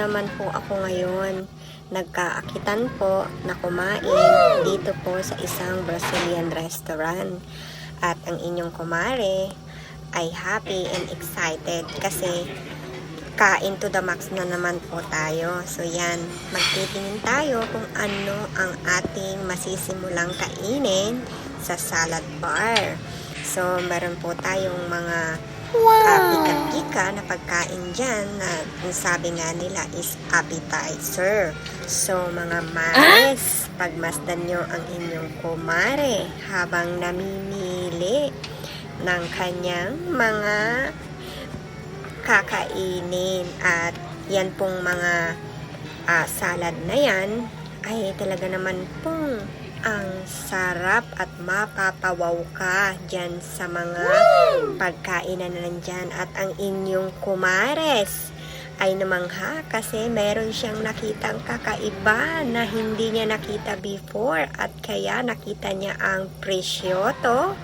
naman po ako ngayon. Nagkaakitan po na kumain dito po sa isang Brazilian restaurant. At ang inyong kumare ay happy and excited kasi kain to the max na naman po tayo. So yan, magtitingin tayo kung ano ang ating masisimulang kainin sa salad bar. So meron po tayong mga pika-pika na pagkain dyan na sabi nga nila is appetizer. So mga mares, pagmasdan nyo ang inyong kumare habang namimili ng kanyang mga kakainin. At yan pong mga salad na yan ay talaga naman pong ang sarap at mapapawaw ka dyan sa mga pagkainan na nandyan. At ang inyong kumares ay namangha kasi meron siyang nakitang kakaiba na hindi niya nakita before at kaya nakita niya ang presyo to.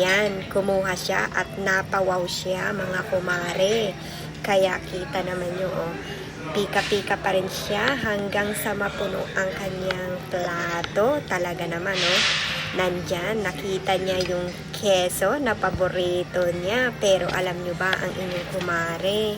Yan, kumuha siya at napawaw siya mga kumare. Kaya kita naman nyo, pika-pika pa rin siya hanggang sa mapuno ang kanyang plato. Talaga naman, nandyan, nakita niya yung keso na paborito niya. Pero alam nyo ba, ang inyong kumare,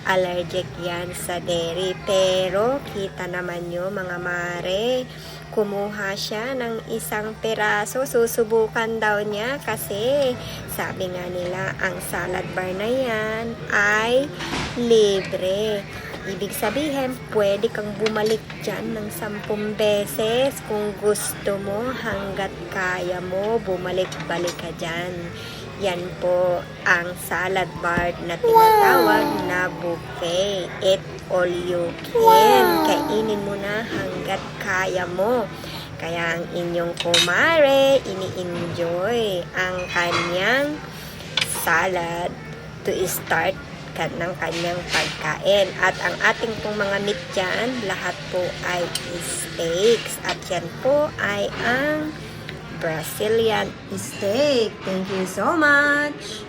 allergic yan sa dairy. Pero kita naman nyo mga mare, kumuha siya ng isang peraso. Susubukan daw niya kasi sabi nga nila ang salad bar na yan ay libre. Ibig sabihin, pwede kang bumalik dyan ng 10 beses kung gusto mo, hanggat kaya mo, bumalik-balik ka dyan. Yan po ang salad bar na tinatawag na buffet. Eat all you can. Kainin mo na hanggat kaya mo. Kaya ang inyong kumare, ini-enjoy ang kanyang salad to start ng kanyang pagkain. At ang ating pong mga meat dyan, lahat po ay steaks. At yan po ay ang Brazilian steak. Thank you so much!